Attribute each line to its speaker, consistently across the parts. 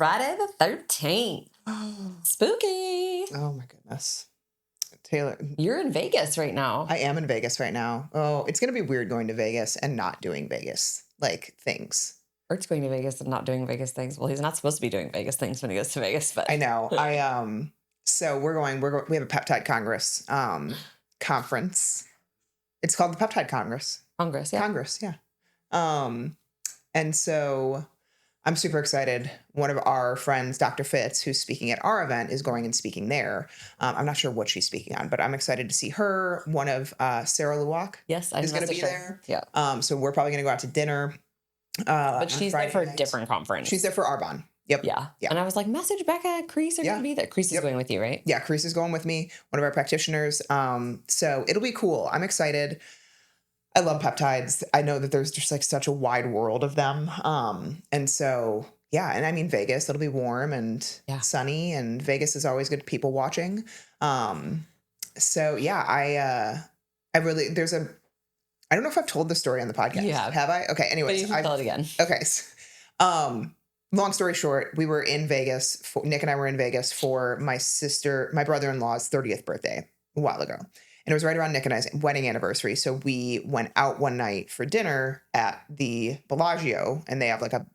Speaker 1: Friday the 13th. Spooky.
Speaker 2: Oh my goodness. Taylor.
Speaker 1: You're in Vegas right now.
Speaker 2: I am in Vegas right now. Oh, it's going to be weird going to Vegas and not doing Vegas, like, things.
Speaker 1: Ert's going to Vegas and not doing Vegas things. Well, he's not supposed to be doing Vegas things when he goes to Vegas, but
Speaker 2: I know. So we have a peptide conference. It's called the Peptide Congress.
Speaker 1: Congress, yeah.
Speaker 2: And so I'm super excited. One of our friends, Dr. Fitz, who's speaking at our event, is going and speaking there. I'm not sure what she's speaking on, but I'm excited to see her. One of Sarah Luwak
Speaker 1: Yes,
Speaker 2: is going to be there.
Speaker 1: Yeah.
Speaker 2: So we're probably going to go out to dinner.
Speaker 1: But she's there for a different conference.
Speaker 2: She's there for Arbonne. Yep.
Speaker 1: Yeah. And I was like, message Becca, Crease are going to be there. Crease is going with you, right?
Speaker 2: Yeah, Crease is going with me, one of our practitioners. So it'll be cool. I'm excited. I love peptides. I know that there's just like such a wide world of them. And so, yeah. And I mean, Vegas, it'll be warm and sunny, and Vegas is always good people watching. So yeah, I really, I don't know if I've told the story on the podcast.
Speaker 1: Yeah.
Speaker 2: Have I? Okay. Anyways,
Speaker 1: but you can tell it again.
Speaker 2: Okay. Long story short, we were in Vegas. Nick and I were in Vegas for my brother-in-law's 30th birthday a while ago. And it was right around Nick and I's wedding anniversary. So we went out one night for dinner at the Bellagio, and they have like a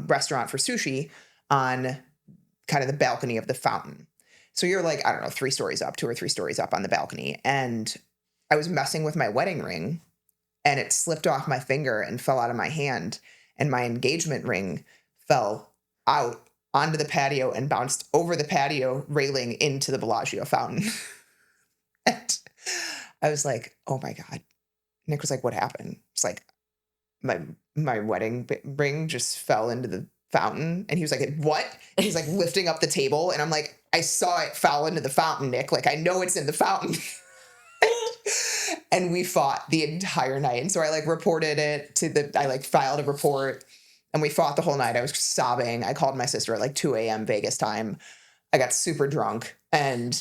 Speaker 2: restaurant for sushi on kind of the balcony of the fountain. So you're like, I don't know, 2 or 3 stories up on the balcony. And I was messing with my wedding ring, and it slipped off my finger and fell out of my hand. And my engagement ring fell out onto the patio and bounced over the patio railing into the Bellagio fountain. And I was like, oh my God. Nick was like, what happened? It's like, my wedding ring just fell into the fountain. And he was like, what? And he's like lifting up the table. And I'm like, I saw it fall into the fountain, Nick. Like, I know it's in the fountain. And we fought the entire night. And so I reported it I filed a report, and we fought the whole night. I was sobbing. I called my sister at 2 a.m. Vegas time. I got super drunk. And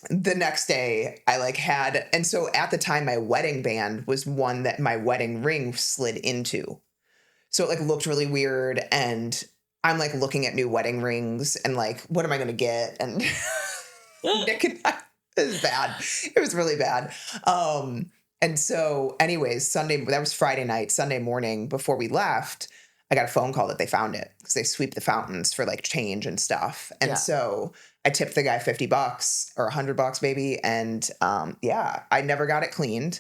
Speaker 2: the next day and so at the time my wedding band was one that my wedding ring slid into. So it looked really weird. And I'm looking at new wedding rings and what am I going to get? And Nick and I, it was bad. It was really bad. And so anyways, that was Friday night. Sunday morning before we left, I got a phone call that they found it, because they sweep the fountains for change and stuff. And so I tipped the guy $50 or $100 maybe. And I never got it cleaned.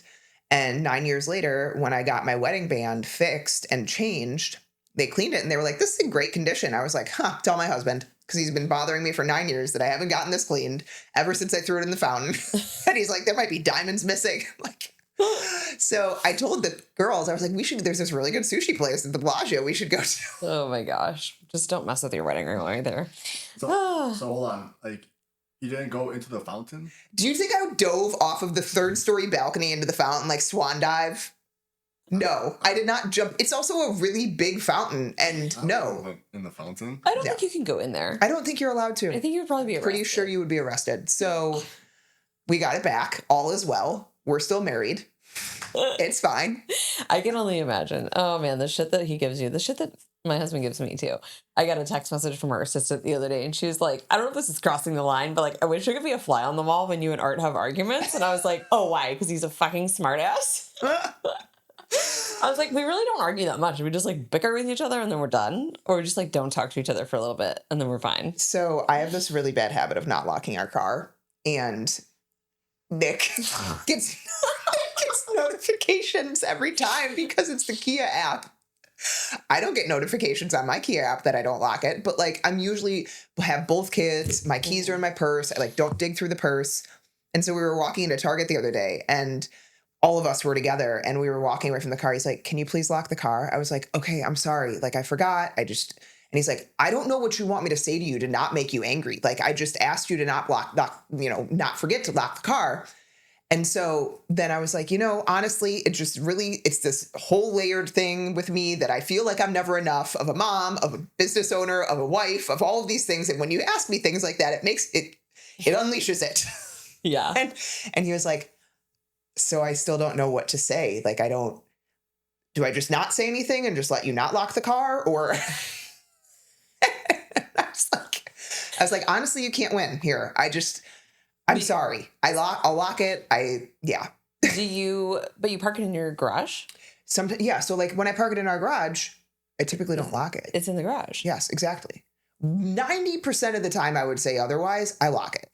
Speaker 2: And 9 years later, when I got my wedding band fixed and changed, they cleaned it and they were like, this is in great condition. I was like, tell my husband, because he's been bothering me for 9 years that I haven't gotten this cleaned ever since I threw it in the fountain. And he's like, there might be diamonds missing. So I told the girls, I was like, there's this really good sushi place at the Bellagio we should go to.
Speaker 1: Oh my gosh. Just don't mess with your wedding ring while you're there.
Speaker 3: So hold on. You didn't go into the fountain?
Speaker 2: Do you think I dove off of the 3rd story balcony into the fountain, swan dive? No, I did not jump. It's also a really big fountain, and no.
Speaker 3: In the fountain?
Speaker 1: I don't think you can go in there.
Speaker 2: I don't think you're allowed to.
Speaker 1: I think you would probably be arrested.
Speaker 2: Pretty sure you would be arrested. So we got it back. All is well. We're still married. It's fine.
Speaker 1: I can only imagine. Oh man, the shit that he gives you, the shit that my husband gives me too. I got a text message from our assistant the other day, and she was like, I don't know if this is crossing the line, but I wish I could be a fly on the wall when you and Art have arguments. And I was like, oh, why? Because he's a fucking smartass. I was like, we really don't argue that much. We just bicker with each other and then we're done. Or we just don't talk to each other for a little bit and then we're fine.
Speaker 2: So I have this really bad habit of not locking our car. And Nick gets notifications every time because it's the Kia app. I don't get notifications on my Kia app that I don't lock it. But I'm usually have both kids. My keys are in my purse. I don't dig through the purse. And so we were walking into Target the other day, and all of us were together, and we were walking away from the car. He's like, can you please lock the car? I was like, okay, I'm sorry. I forgot. And he's like, I don't know what you want me to say to you to not make you angry. I just asked you to not not forget to lock the car. And so then I was like, honestly, it's this whole layered thing with me that I feel like I'm never enough of a mom, of a business owner, of a wife, of all of these things. And when you ask me things like that, it unleashes it.
Speaker 1: Yeah.
Speaker 2: And he was like, so I still don't know what to say. Do I just not say anything and just let you not lock the car? Or I was like, honestly, you can't win here. I'm sorry. I'll lock it.
Speaker 1: But you park it in your garage?
Speaker 2: Sometimes, yeah. So like when I park it in our garage, I typically don't lock it.
Speaker 1: It's in the garage.
Speaker 2: Yes, exactly. 90% of the time I would say otherwise, I lock it.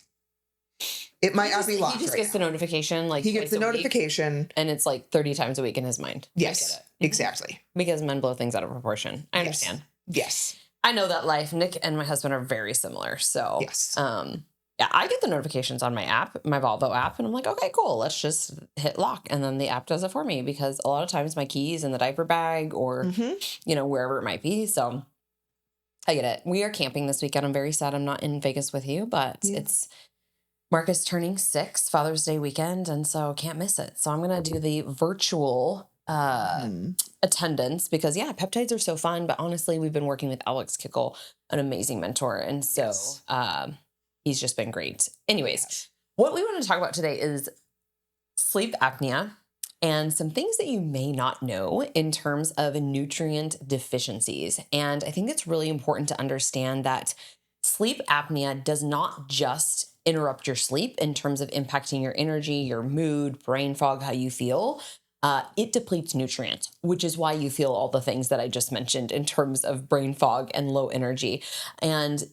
Speaker 2: It might not be locked.
Speaker 1: He just gets the notification, like
Speaker 2: he gets the notification,
Speaker 1: and it's like 30 times a week in his mind.
Speaker 2: Yes, exactly.
Speaker 1: Because men blow things out of proportion. I understand.
Speaker 2: Yes.
Speaker 1: I know that life. Nick and my husband are very similar. So
Speaker 2: yes.
Speaker 1: Yeah, I get the notifications on my app, my Volvo app, and I'm like, okay, cool. Let's just hit lock. And then the app does it for me because a lot of times my keys in the diaper bag or, wherever it might be. So I get it. We are camping this weekend. I'm very sad I'm not in Vegas with you, but it's Marcus turning 6, Father's Day weekend. And so can't miss it. So I'm going to do the virtual attendance because peptides are so fun. But honestly, we've been working with Alex Kickle, an amazing mentor. And so, he's just been great. Anyways, what we want to talk about today is sleep apnea and some things that you may not know in terms of nutrient deficiencies. And I think it's really important to understand that sleep apnea does not just interrupt your sleep in terms of impacting your energy, your mood, brain fog, how you feel. It depletes nutrients, which is why you feel all the things that I just mentioned in terms of brain fog and low energy. And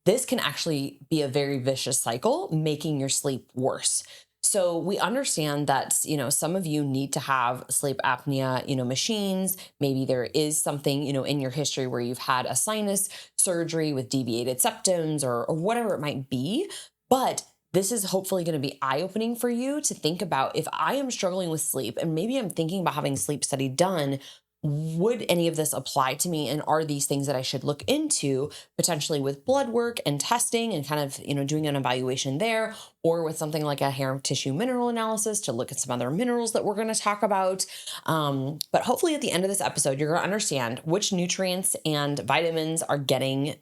Speaker 1: this can actually be a very vicious cycle, making your sleep worse. So we understand that, some of you need to have sleep apnea, machines. Maybe there is something, in your history where you've had a sinus surgery with deviated septums or whatever it might be. But this is hopefully going to be eye-opening for you to think about if I am struggling with sleep and maybe I'm thinking about having a sleep study done. Would any of this apply to me? And are these things that I should look into potentially with blood work and testing and kind of, doing an evaluation there, or with something like a hair tissue mineral analysis to look at some other minerals that we're going to talk about. But hopefully at the end of this episode, you're going to understand which nutrients and vitamins are getting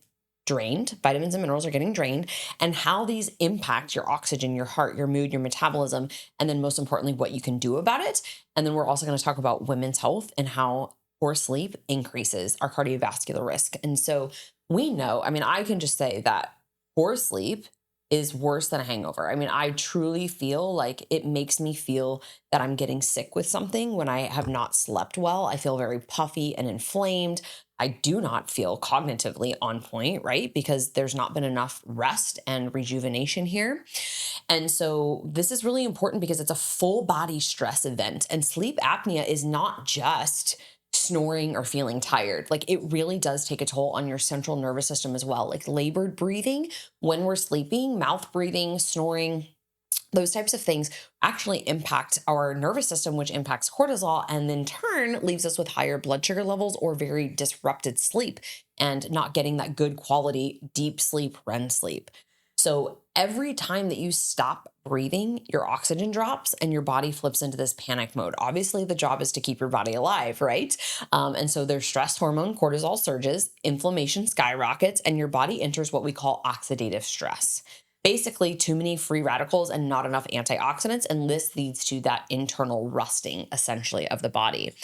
Speaker 1: drained, vitamins and minerals are getting drained, and how these impact your oxygen, your heart, your mood, your metabolism, and then most importantly, what you can do about it. And then we're also going to talk about women's health and how poor sleep increases our cardiovascular risk. And so we know, I can just say that poor sleep is worse than a hangover. I truly feel like it makes me feel that I'm getting sick with something when I have not slept well. I feel very puffy and inflamed. I do not feel cognitively on point, right? Because there's not been enough rest and rejuvenation here. And so this is really important because it's a full body stress event. And sleep apnea is not just snoring or feeling tired. Like it really does take a toll on your central nervous system as well. Like labored breathing when we're sleeping, mouth breathing, snoring, those types of things actually impact our nervous system, which impacts cortisol and in turn leaves us with higher blood sugar levels or very disrupted sleep and not getting that good quality deep sleep, REM sleep. So every time that you stop breathing, your oxygen drops and your body flips into this panic mode. Obviously, the job is to keep your body alive, right? And so their stress hormone, cortisol surges, inflammation skyrockets, and your body enters what we call oxidative stress. Basically, too many free radicals and not enough antioxidants, and this leads to that internal rusting, essentially, of the body.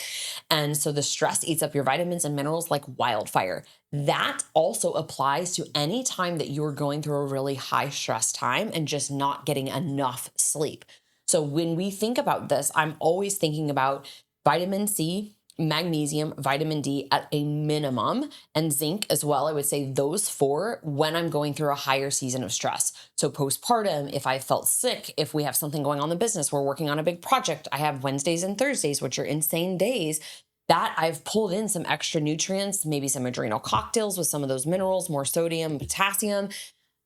Speaker 1: And so the stress eats up your vitamins and minerals like wildfire. That also applies to any time that you're going through a really high stress time and just not getting enough sleep. So when we think about this, I'm always thinking about vitamin C, magnesium, vitamin D at a minimum, and zinc as well. I would say those 4 when I'm going through a higher season of stress. So postpartum, if I felt sick, if we have something going on in the business, we're working on a big project, I have Wednesdays and Thursdays, which are insane days, that I've pulled in some extra nutrients, maybe some adrenal cocktails with some of those minerals, more sodium, potassium,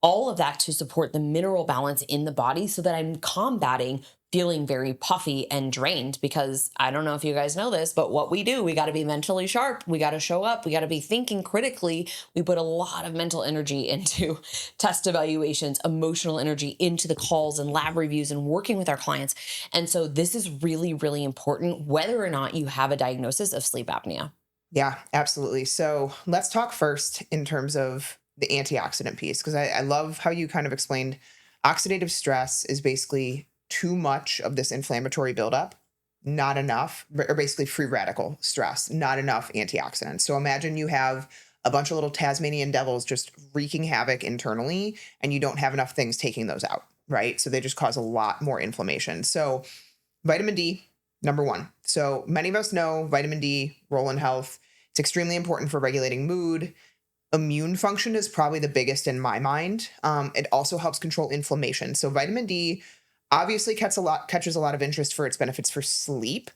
Speaker 1: all of that to support the mineral balance in the body so that I'm combating feeling very puffy and drained. Because I don't know if you guys know this, but what we do, we got to be mentally sharp. We got to show up. We got to be thinking critically. We put a lot of mental energy into test evaluations, emotional energy into the calls and lab reviews and working with our clients. And so this is really, really important, whether or not you have a diagnosis of sleep apnea.
Speaker 2: Yeah, absolutely. So let's talk first in terms of the antioxidant piece, because I love how you kind of explained oxidative stress is basically too much of this inflammatory buildup, not enough, or basically free radical stress, not enough antioxidants. So imagine you have a bunch of little Tasmanian devils just wreaking havoc internally, and you don't have enough things taking those out, right? So they just cause a lot more inflammation. So vitamin D, number one. So many of us know vitamin D, role in health. It's extremely important for regulating mood. Immune function is probably the biggest in my mind. It also helps control inflammation. So vitamin D obviously catches a lot of interest for its benefits for sleep,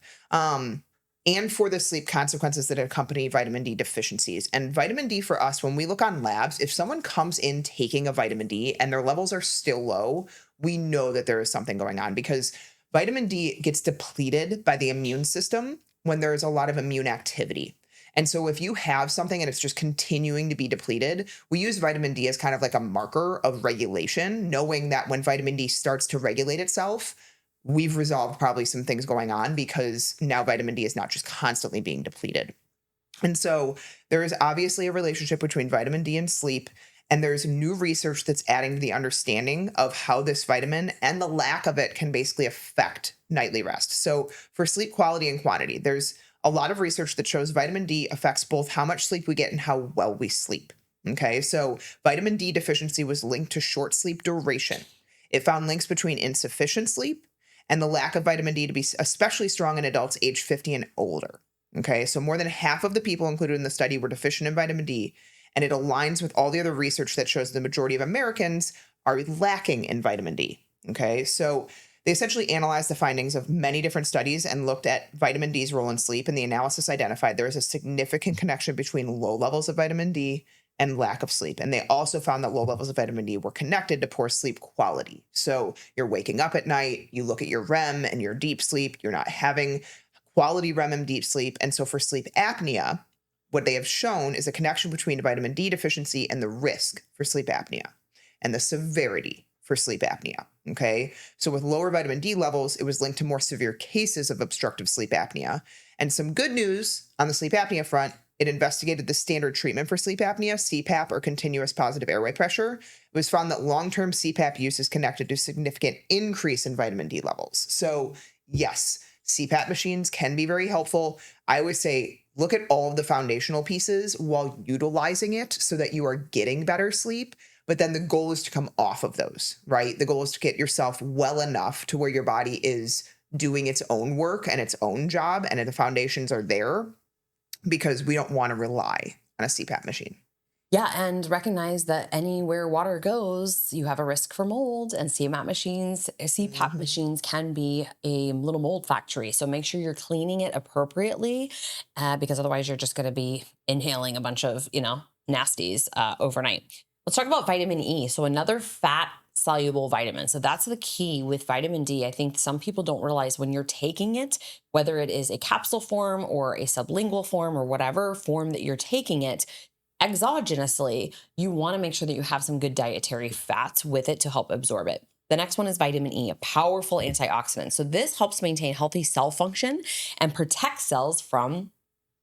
Speaker 2: and for the sleep consequences that accompany vitamin D deficiencies. And vitamin D for us, when we look on labs, if someone comes in taking a vitamin D and their levels are still low, we know that there is something going on, because vitamin D gets depleted by the immune system when there's a lot of immune activity. And so if you have something and it's just continuing to be depleted, we use vitamin D as kind of like a marker of regulation, knowing that when vitamin D starts to regulate itself, we've resolved probably some things going on, because now vitamin D is not just constantly being depleted. And so there is obviously a relationship between vitamin D and sleep. And there's new research that's adding to the understanding of how this vitamin and the lack of it can basically affect nightly rest. So for sleep quality and quantity, there's a lot of research that shows vitamin D affects both how much sleep we get and how well we sleep. Okay, so vitamin D deficiency was linked to short sleep duration. It found links between insufficient sleep and the lack of vitamin D to be especially strong in adults age 50 and older. Okay, so more than half of the people included in the study were deficient in vitamin D, and it aligns with all the other research that shows the majority of Americans are lacking in vitamin D. Okay, so they essentially analyzed the findings of many different studies and looked at vitamin D's role in sleep, and the analysis identified there is a significant connection between low levels of vitamin D and lack of sleep. And they also found that low levels of vitamin D were connected to poor sleep quality. So you're waking up at night, you look at your REM and your deep sleep, you're not having quality REM and deep sleep. And so for sleep apnea, what they have shown is a connection between vitamin D deficiency and the risk for sleep apnea and the severity for sleep apnea. Okay. So with lower vitamin D levels, it was linked to more severe cases of obstructive sleep apnea. And some good news on the sleep apnea front, it investigated the standard treatment for sleep apnea, CPAP, or continuous positive airway pressure. It was found that long-term CPAP use is connected to significant increase in vitamin D levels. So yes, CPAP machines can be very helpful. I always say, look at all of the foundational pieces while utilizing it so that you are getting better sleep. But then the goal is to come off of those, right? The goal is to get yourself well enough to where your body is doing its own work and its own job, and the foundations are there, because we don't want to rely on a CPAP machine.
Speaker 1: Yeah, and recognize that anywhere water goes, you have a risk for mold, and CPAP machines can be a little mold factory. So make sure you're cleaning it appropriately, because otherwise you're just going to be inhaling a bunch of, nasties overnight. Let's talk about vitamin E. So another fat soluble vitamin. So that's the key with vitamin D. I think some people don't realize when you're taking it, whether it is a capsule form or a sublingual form or whatever form that you're taking it, exogenously, you want to make sure that you have some good dietary fats with it to help absorb it. The next one is vitamin E, a powerful antioxidant. So this helps maintain healthy cell function and protect cells from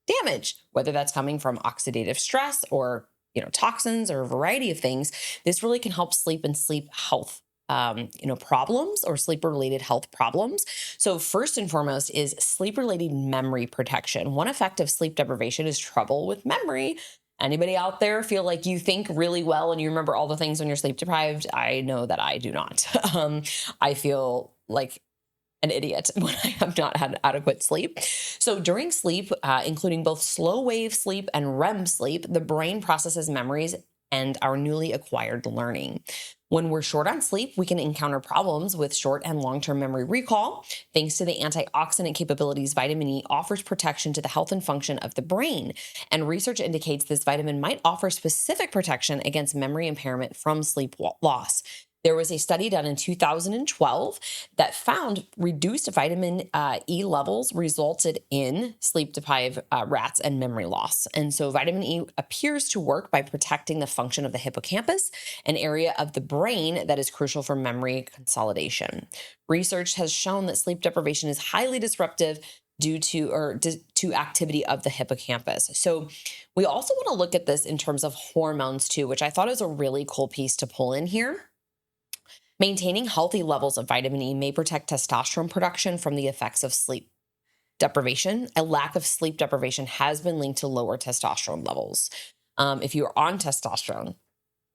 Speaker 1: damage, whether that's coming from oxidative stress or toxins or a variety of things. This really can help sleep and sleep health problems or sleep-related health problems. So first and foremost is sleep-related memory protection. One effect of sleep deprivation is trouble with memory. Anybody out there feel like you think really well and you remember all the things when you're sleep deprived? I know that I do not. I feel like an idiot when I have not had adequate sleep. So during sleep, including both slow wave sleep and REM sleep, the brain processes memories and our newly acquired learning. When we're short on sleep, we can encounter problems with short and long-term memory recall. Thanks to the antioxidant capabilities, vitamin E offers protection to the health and function of the brain. And research indicates this vitamin might offer specific protection against memory impairment from sleep loss. There was a study done in 2012 that found reduced vitamin E levels resulted in sleep-deprived rats and memory loss. And so vitamin E appears to work by protecting the function of the hippocampus, an area of the brain that is crucial for memory consolidation. Research has shown that sleep deprivation is highly disruptive due to activity of the hippocampus. So we also want to look at this in terms of hormones too, which I thought is a really cool piece to pull in here. Maintaining healthy levels of vitamin E may protect testosterone production from the effects of sleep deprivation. A lack of sleep deprivation has been linked to lower testosterone levels. If you're on testosterone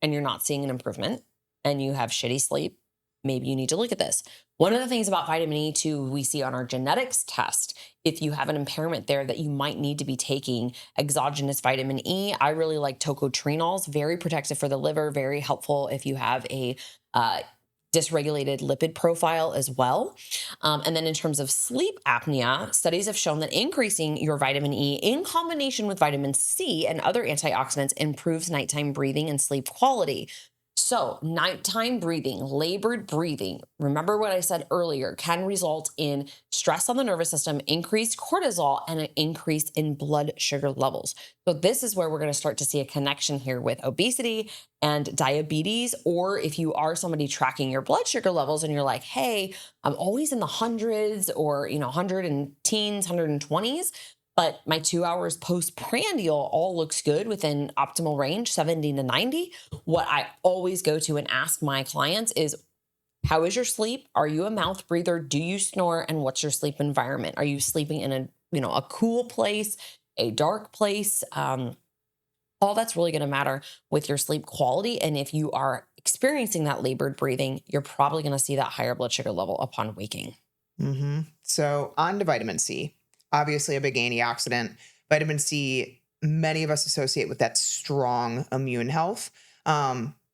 Speaker 1: and you're not seeing an improvement and you have shitty sleep, maybe you need to look at this. One of the things about vitamin E too, we see on our genetics test, if you have an impairment there, that you might need to be taking exogenous vitamin E. I really like tocotrienols, very protective for the liver, very helpful if you have a dysregulated lipid profile as well. And then in terms of sleep apnea, studies have shown that increasing your vitamin E in combination with vitamin C and other antioxidants improves nighttime breathing and sleep quality. So, nighttime breathing, labored breathing, remember what I said earlier, can result in stress on the nervous system, increased cortisol, and an increase in blood sugar levels. So, this is where we're going to start to see a connection here with obesity and diabetes. Or if you are somebody tracking your blood sugar levels and you're like, hey, I'm always in the hundreds or, 100 and teens, 120s. But my 2 hours postprandial all looks good within optimal range, 70 to 90. What I always go to and ask my clients is, how is your sleep? Are you a mouth breather? Do you snore? And what's your sleep environment? Are you sleeping in a cool place, a dark place? All that's really going to matter with your sleep quality. And if you are experiencing that labored breathing, you're probably going to see that higher blood sugar level upon waking.
Speaker 2: So on to vitamin C. Obviously a big antioxidant. Vitamin C, many of us associate with that strong immune health.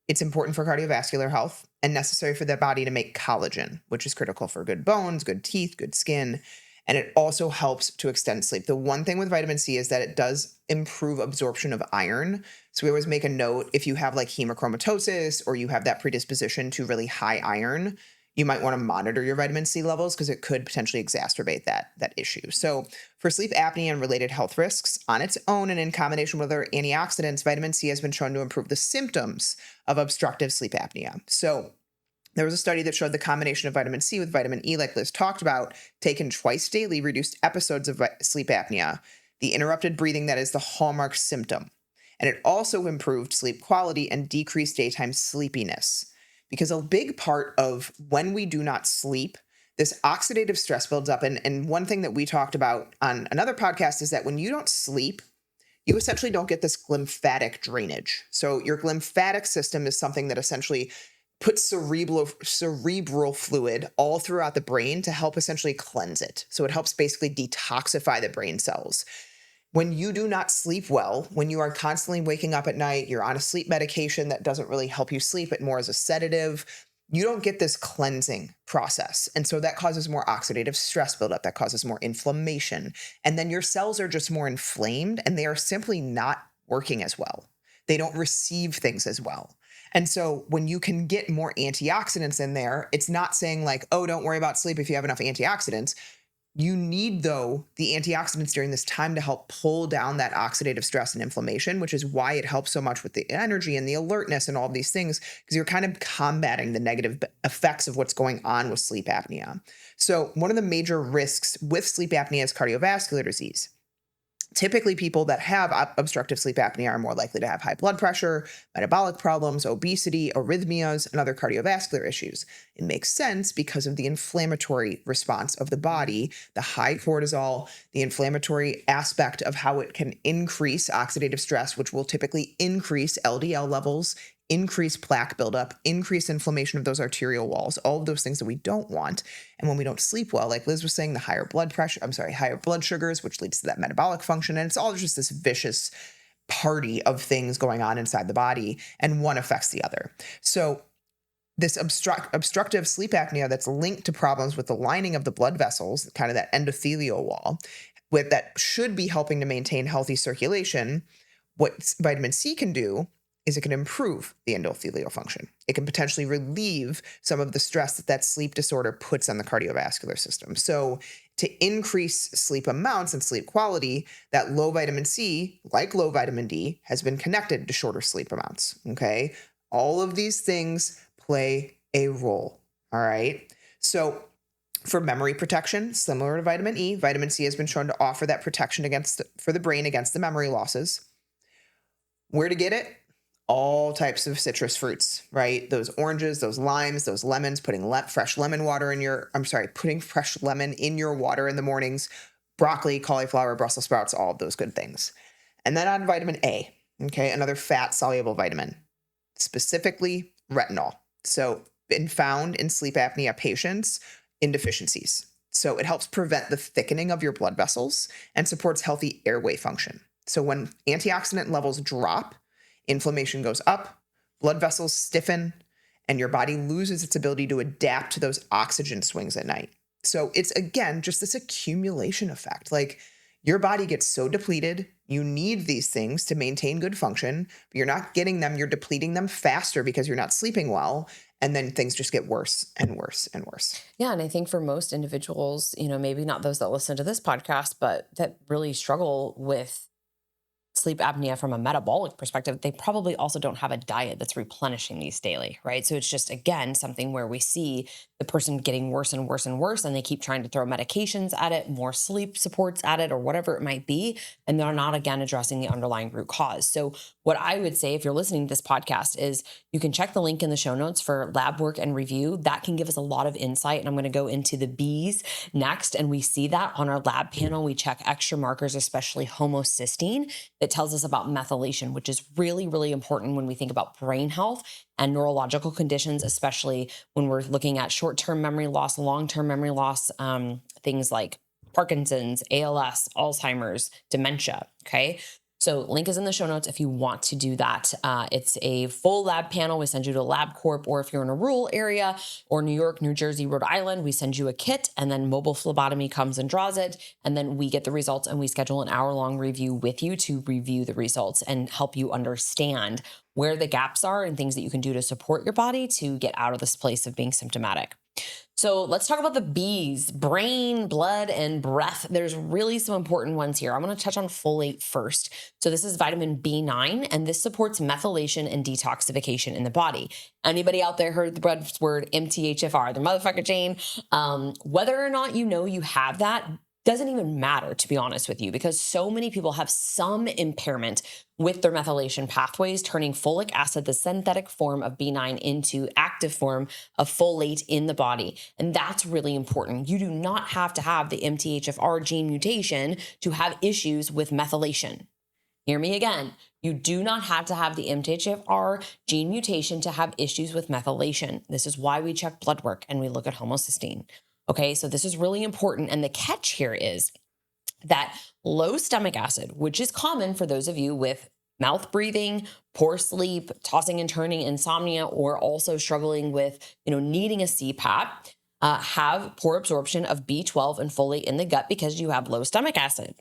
Speaker 2: It's important for cardiovascular health and necessary for the body to make collagen, which is critical for good bones, good teeth, good skin. And it also helps to extend sleep. The one thing with vitamin C is that it does improve absorption of iron. So we always make a note, if you have like hemochromatosis or you have that predisposition to really high iron, you might want to monitor your vitamin C levels because it could potentially exacerbate that issue. So for sleep apnea and related health risks, on its own and in combination with other antioxidants, vitamin C has been shown to improve the symptoms of obstructive sleep apnea. So there was a study that showed the combination of vitamin C with vitamin E, like Liz talked about, taken twice daily, reduced episodes of sleep apnea, the interrupted breathing that is the hallmark symptom. And it also improved sleep quality and decreased daytime sleepiness. Because a big part of when we do not sleep, this oxidative stress builds up. And one thing that we talked about on another podcast is that when you don't sleep, you essentially don't get this lymphatic drainage. So your lymphatic system is something that essentially puts cerebral fluid all throughout the brain to help essentially cleanse it. So it helps basically detoxify the brain cells. When you do not sleep well, when you are constantly waking up at night, you're on a sleep medication that doesn't really help you sleep, but more as a sedative, you don't get this cleansing process. And so that causes more oxidative stress buildup, that causes more inflammation. And then your cells are just more inflamed and they are simply not working as well. They don't receive things as well. And so when you can get more antioxidants in there, it's not saying like, oh, don't worry about sleep if you have enough antioxidants. You need, though, the antioxidants during this time to help pull down that oxidative stress and inflammation, which is why it helps so much with the energy and the alertness and all of these things, because you're kind of combating the negative effects of what's going on with sleep apnea. So one of the major risks with sleep apnea is cardiovascular disease. Typically, people that have obstructive sleep apnea are more likely to have high blood pressure, metabolic problems, obesity, arrhythmias, and other cardiovascular issues. It makes sense because of the inflammatory response of the body, the high cortisol, the inflammatory aspect of how it can increase oxidative stress, which will typically increase LDL levels, increase plaque buildup, increase inflammation of those arterial walls, all of those things that we don't want. And when we don't sleep well, like Liz was saying, the higher blood sugars, which leads to that metabolic function. And it's all just this vicious party of things going on inside the body, and one affects the other. So this obstructive sleep apnea that's linked to problems with the lining of the blood vessels, kind of that endothelial wall, that should be helping to maintain healthy circulation. What vitamin C can do is it can improve the endothelial function. It can potentially relieve some of the stress that sleep disorder puts on the cardiovascular system. So to increase sleep amounts and sleep quality, that low vitamin C, like low vitamin D, has been connected to shorter sleep amounts, okay? All of these things play a role, all right? So for memory protection, similar to vitamin E, vitamin C has been shown to offer that protection for the brain against the memory losses. Where to get it? All types of citrus fruits, right? Those oranges, those limes, those lemons, putting fresh lemon in your water in the mornings, broccoli, cauliflower, Brussels sprouts, all of those good things. And then on vitamin A. Okay, another fat-soluble vitamin, specifically retinol. So, been found in sleep apnea patients in deficiencies. So, it helps prevent the thickening of your blood vessels and supports healthy airway function. So, when antioxidant levels drop, inflammation goes up, blood vessels stiffen, and your body loses its ability to adapt to those oxygen swings at night. So, it's again just this accumulation effect. Like, your body gets so depleted. You need these things to maintain good function, but you're not getting them. You're depleting them faster because you're not sleeping well. And then things just get worse and worse and worse.
Speaker 1: Yeah. And I think for most individuals, maybe not those that listen to this podcast, but that really struggle with sleep apnea from a metabolic perspective, they probably also don't have a diet that's replenishing these daily, right? So it's just, again, something where we see the person getting worse and worse and worse, and they keep trying to throw medications at it, more sleep supports at it, or whatever it might be. And they're not, again, addressing the underlying root cause. So what I would say, if you're listening to this podcast, is you can check the link in the show notes for lab work and review. That can give us a lot of insight. And I'm going to go into the B's next. And we see that on our lab panel. We check extra markers, especially homocysteine, that tells us about methylation, which is really, really important when we think about brain health and neurological conditions, especially when we're looking at short-term memory loss, long-term memory loss, things like Parkinson's, ALS, Alzheimer's, dementia. Okay. So link is in the show notes if you want to do that. It's a full lab panel. We send you to LabCorp, or if you're in a rural area or New York, New Jersey, Rhode Island, we send you a kit, and then mobile phlebotomy comes and draws it. And then we get the results, and we schedule an hour-long review with you to review the results and help you understand where the gaps are and things that you can do to support your body to get out of this place of being symptomatic. So let's talk about the B's: brain, blood, and breath. There's really some important ones here. I'm going to touch on folate first. So this is vitamin B9, and this supports methylation and detoxification in the body. Anybody out there heard the buzzword MTHFR, the motherfucker chain? Whether or not you have that doesn't even matter, to be honest with you, because so many people have some impairment with their methylation pathways, turning folic acid, the synthetic form of B9, into active form of folate in the body. And that's really important. You do not have to have the MTHFR gene mutation to have issues with methylation. Hear me again. You do not have to have the MTHFR gene mutation to have issues with methylation. This is why we check blood work and we look at homocysteine. Okay, so this is really important. And the catch here is that low stomach acid, which is common for those of you with mouth breathing, poor sleep, tossing and turning, insomnia, or also struggling with, needing a CPAP, have poor absorption of B12 and folate in the gut because you have low stomach acid.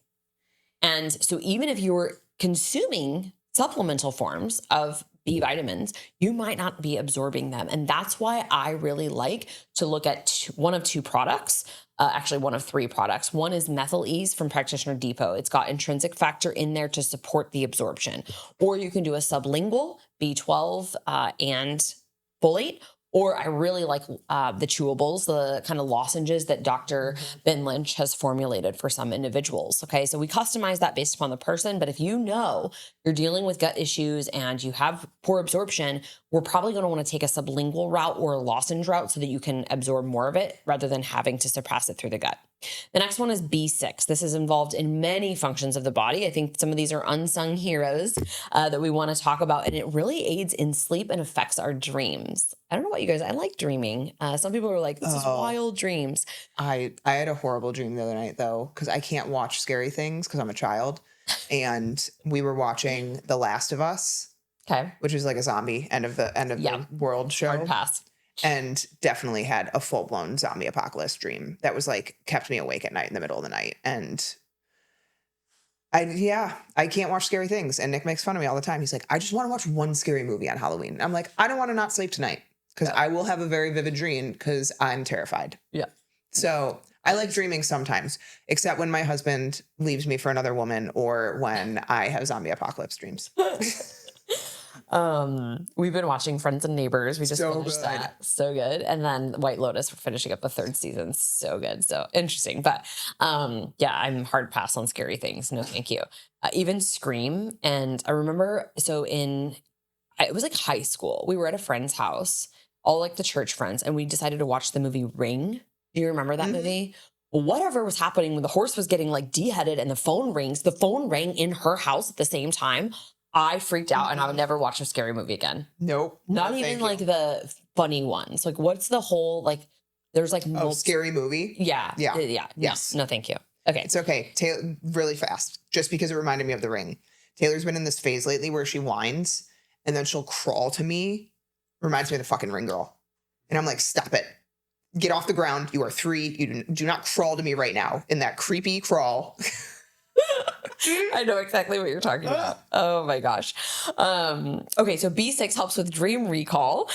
Speaker 1: And so even if you're consuming supplemental forms of B vitamins, you might not be absorbing them. And that's why I really like to look at one of two products, actually one of three products. One is Methyl Ease from Practitioner Depot. It's got intrinsic factor in there to support the absorption. Or you can do a sublingual B12 and folate. Or I really like the chewables, the kind of lozenges that Dr. Ben Lynch has formulated for some individuals. Okay, so we customize that based upon the person. But if you're dealing with gut issues and you have poor absorption, we're probably going to want to take a sublingual route or a lozenge route so that you can absorb more of it rather than having to suppress it through the gut. The next one is B6. This is involved in many functions of the body. I think some of these are unsung heroes that we want to talk about, and it really aids in sleep and affects our dreams. I don't know about you guys. I like dreaming. Some people are like, this is wild dreams.
Speaker 2: I had a horrible dream the other night, though, because I can't watch scary things because I'm a child. And we were watching The Last of Us, which is like a zombie end of the world show.
Speaker 1: Hard pass.
Speaker 2: And definitely had a full-blown zombie apocalypse dream that was like kept me awake at night in the middle of the night. And I can't watch scary things. And Nick makes fun of me all the time. He's like, I just want to watch one scary movie on Halloween. And I'm like, I don't want to not sleep tonight because I will have a very vivid dream because I'm terrified. Yeah. So I like dreaming sometimes, except when my husband leaves me for another woman or when I have zombie apocalypse dreams.
Speaker 1: We've been watching Friends and Neighbors. We just finished that. So good. And then White Lotus, we're finishing up the third season. So good. So interesting. But I'm hard pass on scary things. No, thank you. Even Scream. And I remember, it was like high school. We were at a friend's house, all like the church friends, and we decided to watch the movie Ring. Do you remember that movie? Well, whatever was happening when the horse was getting like deheaded and the phone rings, the phone rang in her house at the same time. I freaked out and I would never watch a scary movie again.
Speaker 2: Nope.
Speaker 1: Not
Speaker 2: No,
Speaker 1: even
Speaker 2: thank
Speaker 1: like
Speaker 2: you.
Speaker 1: the funny ones. Like, what's the whole, like, there's like,
Speaker 2: Oh, scary movie?
Speaker 1: yeah.
Speaker 2: Yeah.
Speaker 1: Yeah.
Speaker 2: Yes.
Speaker 1: No, thank you. Okay.
Speaker 2: It's okay. Taylor, really fast, just because it reminded me of The Ring. Taylor's been in this phase lately where she whines and then she'll crawl to me. Reminds me of the fucking Ring girl. And I'm like, stop it. Get off the ground. You are 3. You do not crawl to me right now in that creepy crawl.
Speaker 1: I know exactly what you're talking about. Oh my gosh. Okay, so B6 helps with dream recall.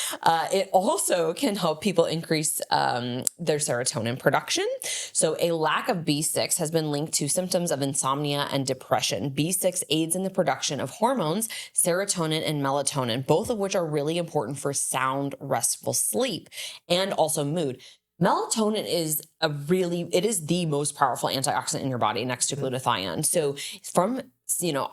Speaker 1: It also can help people increase their serotonin production. So a lack of B6 has been linked to symptoms of insomnia and depression. B6 aids in the production of hormones, serotonin and melatonin, both of which are really important for sound, restful sleep and also mood. Melatonin is it is the most powerful antioxidant in your body next to glutathione. So from,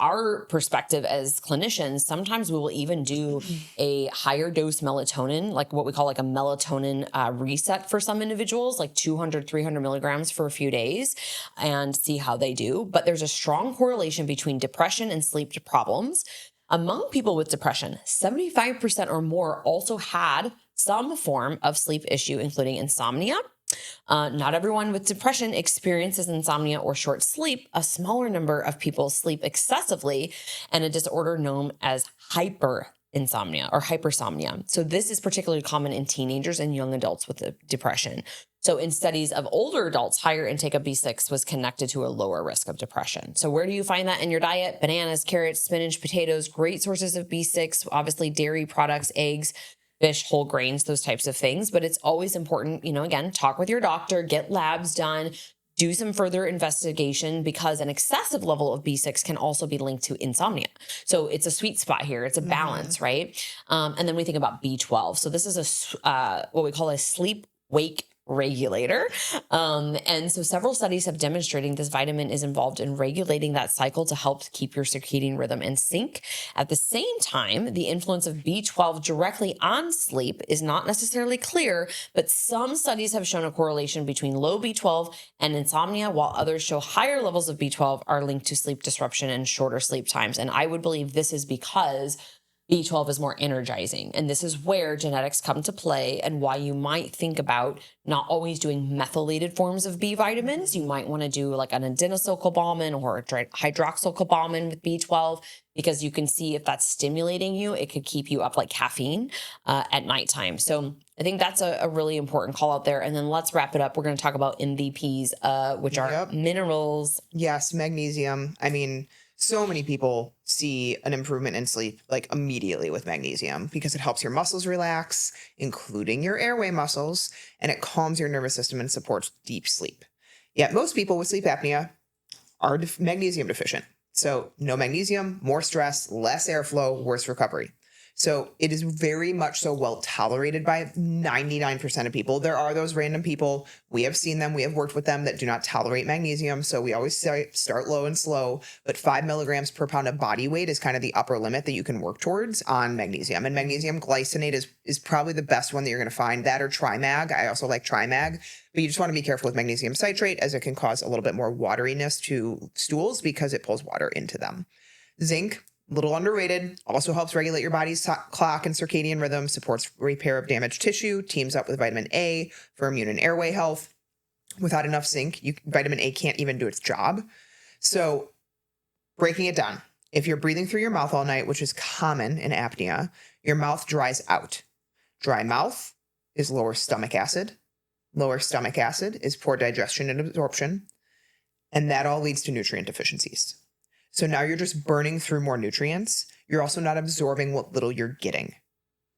Speaker 1: our perspective as clinicians, sometimes we will even do a higher dose melatonin, like what we call like a melatonin reset for some individuals, like 200, 300 milligrams for a few days and see how they do. But there's a strong correlation between depression and sleep problems. Among people with depression, 75% or more also had some form of sleep issue, including insomnia. Not everyone with depression experiences insomnia or short sleep. A smaller number of people sleep excessively, and a disorder known as hyperinsomnia or hypersomnia. So this is particularly common in teenagers and young adults with depression. So in studies of older adults, higher intake of B6 was connected to a lower risk of depression. So where do you find that in your diet? Bananas, carrots, spinach, potatoes, great sources of B6, obviously dairy products, eggs, fish, whole grains, those types of things. But it's always important, again, talk with your doctor, get labs done, do some further investigation, because an excessive level of B6 can also be linked to insomnia. So it's a sweet spot here. It's a balance, right? And then we think about B12. So this is what we call a sleep-wake regulator. And so several studies have demonstrated this vitamin is involved in regulating that cycle to help keep your circadian rhythm in sync. At the same time, the influence of B12 directly on sleep is not necessarily clear, but some studies have shown a correlation between low B12 and insomnia, while others show higher levels of B12 are linked to sleep disruption and shorter sleep times. And I would believe this is because B12 is more energizing. And this is where genetics come to play and why you might think about not always doing methylated forms of B vitamins. You might want to do like an adenosylcobalamin or a hydroxylcobalamin with B12, because you can see if that's stimulating you, it could keep you up like caffeine at nighttime. So I think that's a really important call out there. And then let's wrap it up. We're going to talk about MVPs, which are minerals.
Speaker 2: Yes, magnesium. I mean, so many people see an improvement in sleep like immediately with magnesium because it helps your muscles relax, including your airway muscles, and it calms your nervous system and supports deep sleep. Yet most people with sleep apnea are magnesium deficient. So no magnesium, more stress, less airflow, worse recovery. So it is very much so well tolerated by 99% of people. There are those random people. We have seen them. We have worked with them that do not tolerate magnesium. So we always say start low and slow, but 5 milligrams per pound of body weight is kind of the upper limit that you can work towards on magnesium. And magnesium glycinate is probably the best one that you're going to find. That or Trimag. I also like Trimag, but you just want to be careful with magnesium citrate, as it can cause a little bit more wateriness to stools because it pulls water into them. Zinc, little underrated, also helps regulate your body's clock and circadian rhythm, supports repair of damaged tissue, teams up with vitamin A for immune and airway health. Without enough zinc, vitamin A can't even do its job. So breaking it down, if you're breathing through your mouth all night, which is common in apnea, your mouth dries out. Dry mouth is lower stomach acid. Lower stomach acid is poor digestion and absorption. And that all leads to nutrient deficiencies. So now you're just burning through more nutrients. You're also not absorbing what little you're getting.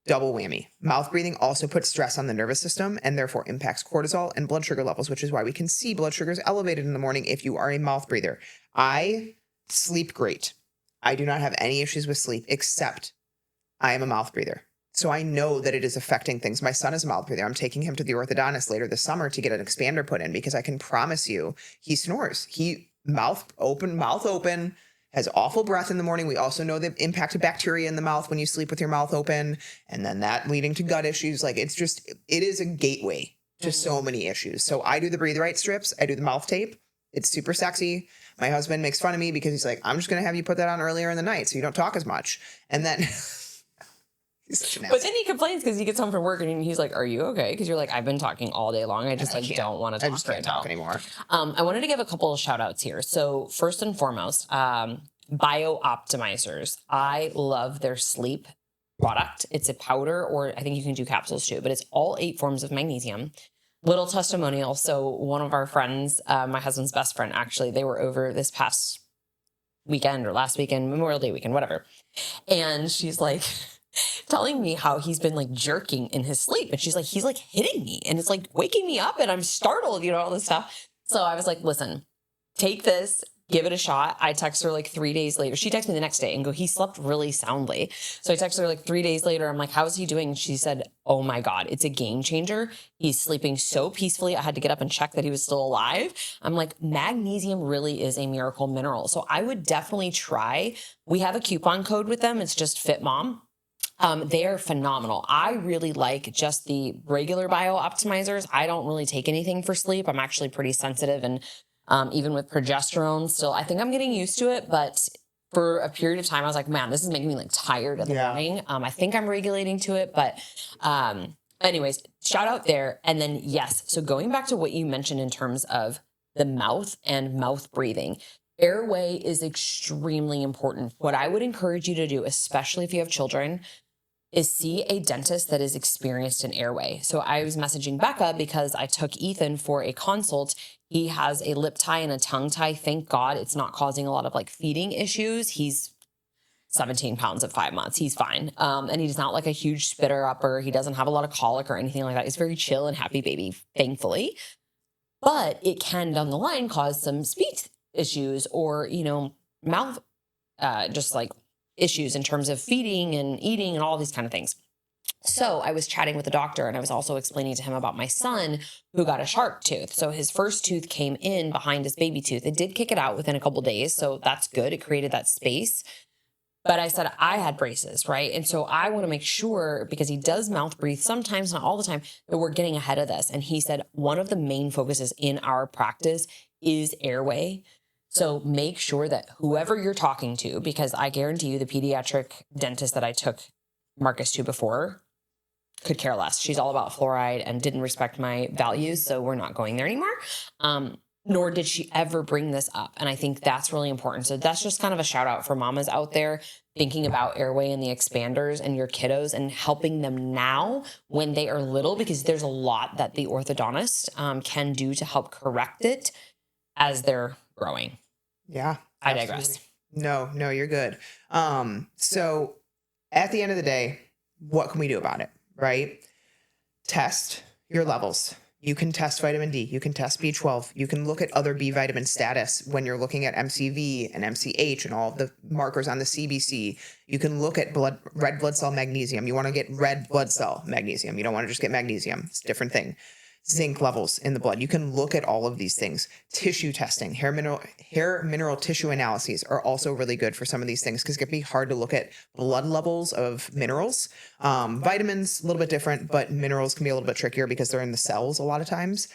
Speaker 2: Double whammy. Mouth breathing also puts stress on the nervous system and therefore impacts cortisol and blood sugar levels, which is why we can see blood sugars elevated in the morning if you are a mouth breather. I sleep great. I do not have any issues with sleep, except I am a mouth breather. So I know that it is affecting things. My son is a mouth breather. I'm taking him to the orthodontist later this summer to get an expander put in, because I can promise you he snores. Mouth open, has awful breath in the morning. We also know the impact of bacteria in the mouth when you sleep with your mouth open, and then that leading to gut issues. Like it is a gateway to so many issues. So I do the Breathe Right strips. I do the mouth tape. It's super sexy. My husband makes fun of me because he's like, I'm just going to have you put that on earlier in the night so you don't talk as much. And then he's such an
Speaker 1: But
Speaker 2: ass.
Speaker 1: then he complains because he gets home from work and he's like, are you okay? Because you're like, I've been talking all day long. I just like don't want to talk.
Speaker 2: I just can't talk anymore.
Speaker 1: I wanted to give a couple of shout outs here. So first and foremost, Bio Optimizers. I love their sleep product. It's a powder, or I think you can do capsules too, but it's all 8 forms of magnesium. Little testimonial. So one of our friends, my husband's best friend, actually, they were over this past weekend or last weekend, Memorial Day weekend, whatever. And she's like telling me how he's been like jerking in his sleep. And she's like, he's like hitting me and it's like waking me up and I'm startled, all this stuff. So I was like, listen, take this, give it a shot. I text her like 3 days later. She texted me the next day and go, he slept really soundly. So I texted her like 3 days later. I'm like, how's he doing? She said, oh my God, it's a game changer. He's sleeping so peacefully. I had to get up and check that he was still alive. I'm like, magnesium really is a miracle mineral. So I would definitely try. We have a coupon code with them. It's just FitMom. They are phenomenal. I really like just the regular bio optimizers. I don't really take anything for sleep. I'm actually pretty sensitive, and even with progesterone still, I think I'm getting used to it, but for a period of time, I was like, man, this is making me like tired in the morning. I think I'm regulating to it, but anyways, shout out there. And then yes, so going back to what you mentioned in terms of the mouth and mouth breathing, airway is extremely important. What I would encourage you to do, especially if you have children, is see a dentist that is experienced in airway. So I was messaging Becca because I took Ethan for a consult. He has a lip tie and a tongue tie. Thank God it's not causing a lot of like feeding issues. He's 17 pounds at 5 months. He's fine. And he's not like a huge spitter upper. He doesn't have a lot of colic or anything like that. He's very chill and happy baby, thankfully. But it can down the line cause some speech issues or, mouth, just like issues in terms of feeding and eating and all these kind of things. So I was chatting with the doctor and I was also explaining to him about my son who got a shark tooth. So his first tooth came in behind his baby tooth. It did kick it out within a couple days. So that's good. It created that space. But I said I had braces, right? And so I want to make sure, because he does mouth breathe sometimes, not all the time, that we're getting ahead of this. And he said one of the main focuses in our practice is airway. So make sure that whoever you're talking to, because I guarantee you the pediatric dentist that I took Marcus to before could care less. She's all about fluoride and didn't respect my values. So we're not going there anymore. Nor did she ever bring this up. And I think that's really important. So that's just kind of a shout out for mamas out there thinking about airway and the expanders and your kiddos and helping them now when they are little, because there's a lot that the orthodontist can do to help correct it as they're growing.
Speaker 2: Yeah.
Speaker 1: I digress.
Speaker 2: No, you're good. So at the end of the day, what can we do about it? Right? Test your levels. You can test vitamin D. You can test B12. You can look at other B vitamin status when you're looking at MCV and MCH and all of the markers on the CBC. You can look at red blood cell magnesium. You want to get red blood cell magnesium. You don't want to just get magnesium. It's a different thing. Zinc levels in the blood. You can look at all of these things. Tissue testing, hair mineral tissue analyses are also really good for some of these things because it can be hard to look at blood levels of minerals. Vitamins, a little bit different, but minerals can be a little bit trickier because they're in the cells a lot of times.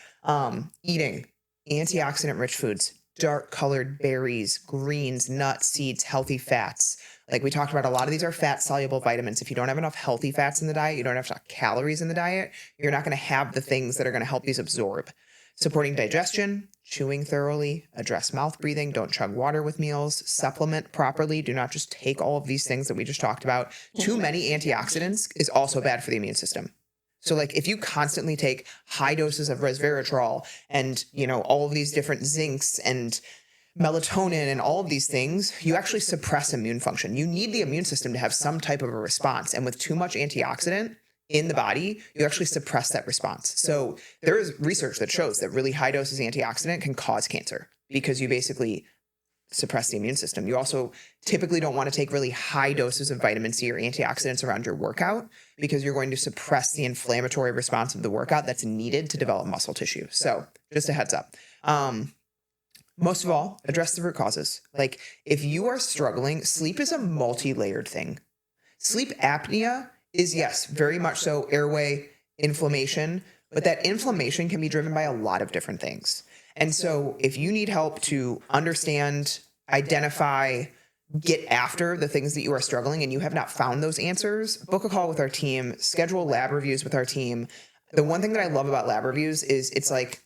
Speaker 2: Eating antioxidant rich foods, dark colored berries, greens, nuts, seeds, healthy fats. Like we talked about, a lot of these are fat soluble vitamins. If you don't have enough healthy fats in the diet, you don't have enough calories in the diet, you're not going to have the things that are going to help these absorb. Supporting digestion, chewing thoroughly, address mouth breathing, don't chug water with meals, supplement properly. Do not just take all of these things that we just talked about. Too many antioxidants is also bad for the immune system. So like if you constantly take high doses of resveratrol and, all of these different zincs and melatonin and all of these things, you actually suppress immune function. You need the immune system to have some type of a response. And with too much antioxidant in the body, you actually suppress that response. So there is research that shows that really high doses of antioxidant can cause cancer because you basically suppress the immune system. You also typically don't want to take really high doses of vitamin C or antioxidants around your workout because you're going to suppress the inflammatory response of the workout that's needed to develop muscle tissue. So just a heads up. Most of all, address the root causes. Like if you are struggling, sleep is a multi-layered thing. Sleep apnea is, yes, very much so airway inflammation, but that inflammation can be driven by a lot of different things. And so if you need help to understand, identify, get after the things that you are struggling and you have not found those answers, book a call with our team, schedule lab reviews with our team. The one thing that I love about lab reviews is it's like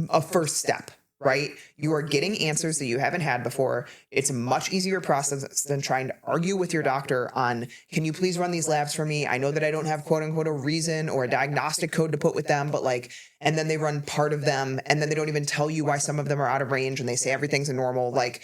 Speaker 2: a first step, right? You are getting answers that you haven't had before. It's a much easier process than trying to argue with your doctor on, can you please run these labs for me? I know that I don't have quote unquote a reason or a diagnostic code to put with them, but like, and then they run part of them and then they don't even tell you why some of them are out of range and they say everything's a normal. Like,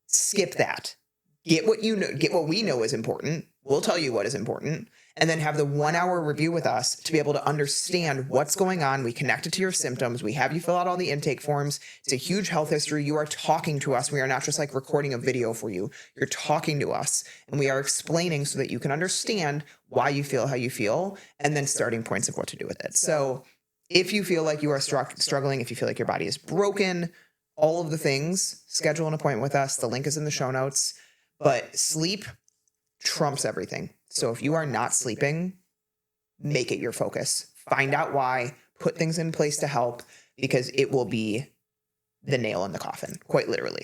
Speaker 2: skip that. Get what you know, get what we know is important. We'll tell you what is important. And then have the 1 hour review with us to be able to understand what's going on. We connect it to your symptoms. We have you fill out all the intake forms. It's a huge health history. You are talking to us. We are not just like recording a video for you. You're talking to us and we are explaining so that you can understand why you feel how you feel and then starting points of what to do with it. So if you feel like you are struggling, if you feel like your body is broken, all of the things, schedule an appointment with us. The link is in the show notes. But sleep trumps everything. So if you are not sleeping, make it your focus. Find out why, put things in place to help, because it will be the nail in the coffin, quite literally.